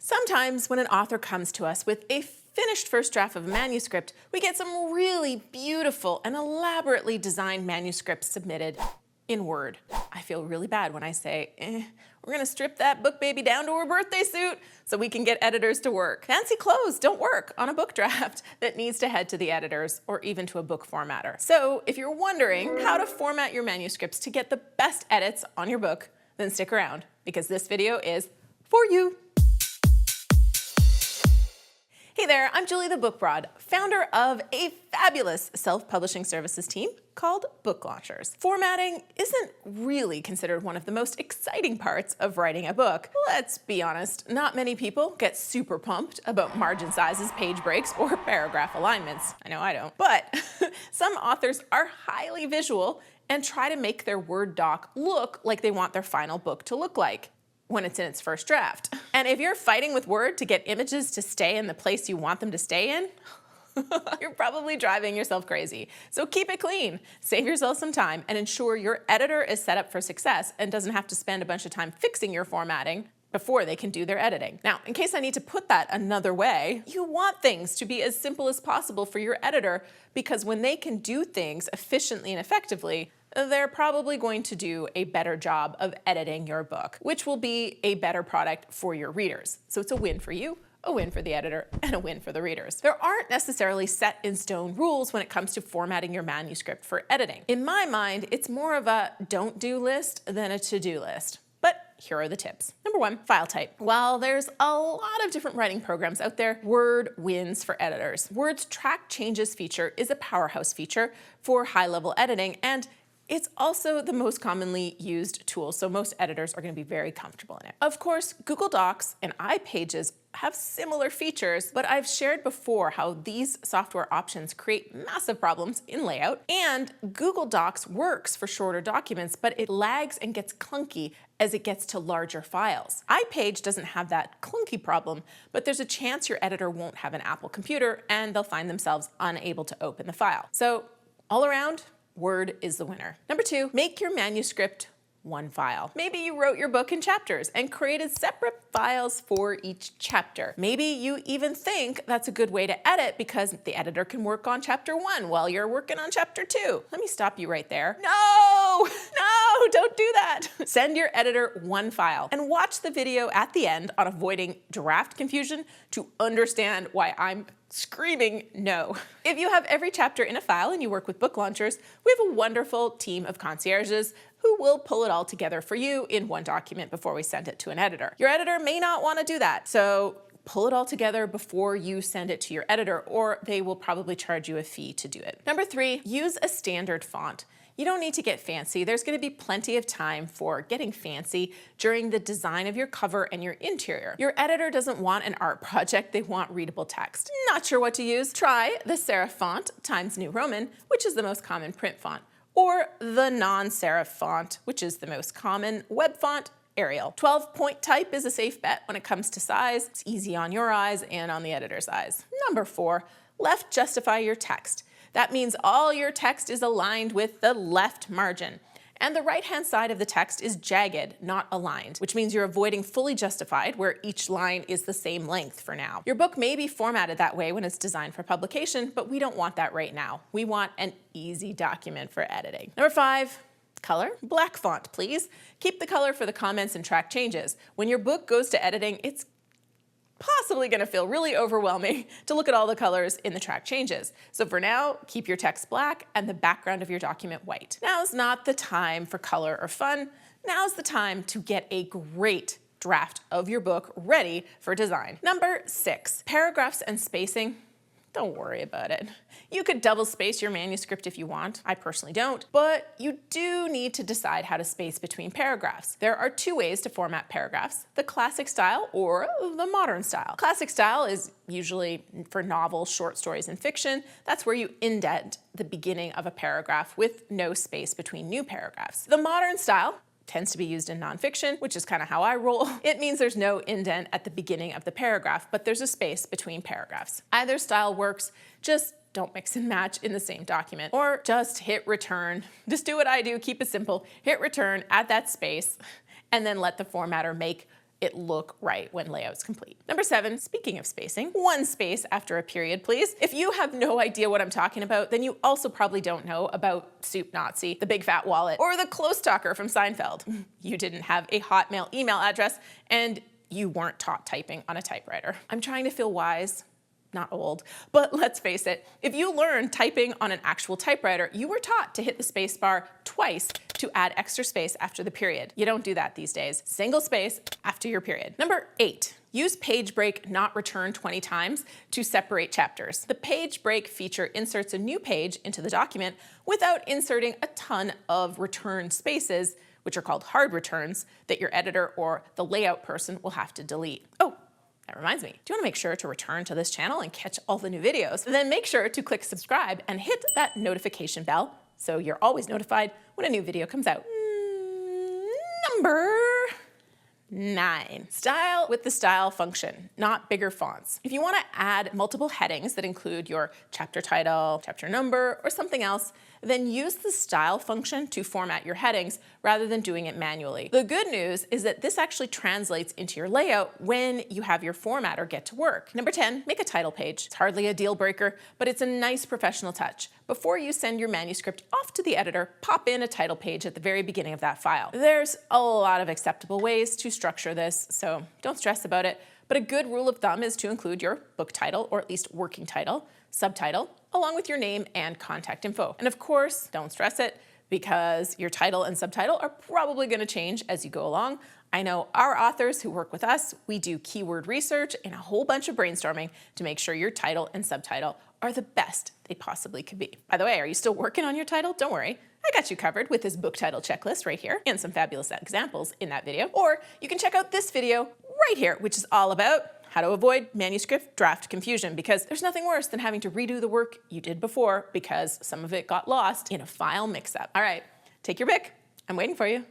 Sometimes when an author comes to us with a finished first draft of a manuscript, we get some really beautiful and elaborately designed manuscripts submitted in Word. I feel really bad when I say, we're gonna strip that book baby down to her birthday suit so we can get editors to work. Fancy clothes don't work on a book draft that needs to head to the editors or even to a book formatter. So if you're wondering how to format your manuscripts to get the best edits on your book, then stick around because this video is for you. Hey there, I'm Julie the Book Broad, founder of a fabulous self-publishing services team called Book Launchers. Formatting isn't really considered one of the most exciting parts of writing a book. Let's be honest, not many people get super pumped about margin sizes, page breaks, or paragraph alignments. I know I don't. But some authors are highly visual and try to make their Word doc look like they want their final book to look like when it's in its first draft. And if you're fighting with Word to get images to stay in the place you want them to stay in, you're probably driving yourself crazy. So keep it clean, save yourself some time, and ensure your editor is set up for success and doesn't have to spend a bunch of time fixing your formatting before they can do their editing. Now, in case I need to put that another way, you want things to be as simple as possible for your editor because when they can do things efficiently and effectively, they're probably going to do a better job of editing your book, which will be a better product for your readers. So it's a win for you, a win for the editor, and a win for the readers. There aren't necessarily set in stone rules when it comes to formatting your manuscript for editing. In my mind, it's more of a don't do list than a to-do list. But here are the tips. Number one, file type. While there's a lot of different writing programs out there, Word wins for editors. Word's track changes feature is a powerhouse feature for high-level editing, and it's also the most commonly used tool, so most editors are going to be very comfortable in it. Of course, Google Docs and iPages have similar features, but I've shared before how these software options create massive problems in layout, and Google Docs works for shorter documents, but it lags and gets clunky as it gets to larger files. iPage doesn't have that clunky problem, but there's a chance your editor won't have an Apple computer and they'll find themselves unable to open the file. So all around, Word is the winner. Number two, make your manuscript one file. Maybe you wrote your book in chapters and created separate files for each chapter. Maybe you even think that's a good way to edit because the editor can work on chapter 1 while you're working on chapter 2. Let me stop you right there. No, don't do that. Send your editor one file and watch the video at the end on avoiding draft confusion to understand why I'm screaming no. If you have every chapter in a file and you work with Book Launchers, we have a wonderful team of concierges who will pull it all together for you in one document before we send it to an editor. Your editor may not want to do that, so pull it all together before you send it to your editor, or they will probably charge you a fee to do it. Number three, use a standard font. You don't need to get fancy. There's going to be plenty of time for getting fancy during the design of your cover and your interior. Your editor doesn't want an art project, they want readable text. Not sure what to use? Try the serif font Times New Roman, which is the most common print font, or the non-serif font, which is the most common web font, Arial. 12-point type is a safe bet when it comes to size. It's easy on your eyes and on the editor's eyes. Number four, left justify your text. That means all your text is aligned with the left margin. And the right-hand side of the text is jagged, not aligned, which means you're avoiding fully justified, where each line is the same length for now. Your book may be formatted that way when it's designed for publication, but we don't want that right now. We want an easy document for editing. Number five, color. Black font, please. Keep the color for the comments and track changes. When your book goes to editing, it's possibly going to feel really overwhelming to look at all the colors in the track changes. So for now, keep your text black and the background of your document white. Now's not the time for color or fun. Now's the time to get a great draft of your book ready for design. Number six, paragraphs and spacing. Don't worry about it. You could double space your manuscript if you want. I personally don't, but you do need to decide how to space between paragraphs. There are two ways to format paragraphs, the classic style or the modern style. Classic style is usually for novels, short stories, and fiction. That's where you indent the beginning of a paragraph with no space between new paragraphs. The modern style tends to be used in nonfiction, which is kind of how I roll. It means there's no indent at the beginning of the paragraph, but there's a space between paragraphs. Either style works, just don't mix and match in the same document. Or just hit return. Just do what I do, keep it simple. Hit return, add that space, and then let the formatter make it look right when layout's complete. Number 7, speaking of spacing, 1 space after a period, please. If you have no idea what I'm talking about, then you also probably don't know about Soup Nazi, the Big Fat Wallet, or the Close Talker from Seinfeld. You didn't have a Hotmail email address, and you weren't taught typing on a typewriter. I'm trying to feel wise, not old, but let's face it, if you learned typing on an actual typewriter, you were taught to hit the space bar twice to add extra space after the period. You don't do that these days. Single space after your period. Number 8, use page break not return 20 times to separate chapters. The page break feature inserts a new page into the document without inserting a ton of return spaces, which are called hard returns, that your editor or the layout person will have to delete. Oh, that reminds me, do you want to make sure to return to this channel and catch all the new videos? Then make sure to click subscribe and hit that notification bell so you're always notified when a new video comes out. Number 9, style with the style function, not bigger fonts. If you want to add multiple headings that include your chapter title, chapter number, or something else, then use the style function to format your headings rather than doing it manually. The good news is that this actually translates into your layout when you have your formatter get to work. Number 10, make a title page. It's hardly a deal breaker, but it's a nice professional touch. Before you send your manuscript off to the editor, pop in a title page at the very beginning of that file. There's a lot of acceptable ways to structure this, so don't stress about it. But a good rule of thumb is to include your book title, or at least working title, subtitle, along with your name and contact info. And of course, don't stress it, because your title and subtitle are probably going to change as you go along. I know our authors who work with us, we do keyword research and a whole bunch of brainstorming to make sure your title and subtitle are the best they possibly could be. By the way, are you still working on your title? Don't worry. I got you covered with this book title checklist right here and some fabulous examples in that video. Or you can check out this video right here, which is all about how to avoid manuscript draft confusion, because there's nothing worse than having to redo the work you did before because some of it got lost in a file mix-up. All right, take your pick. I'm waiting for you.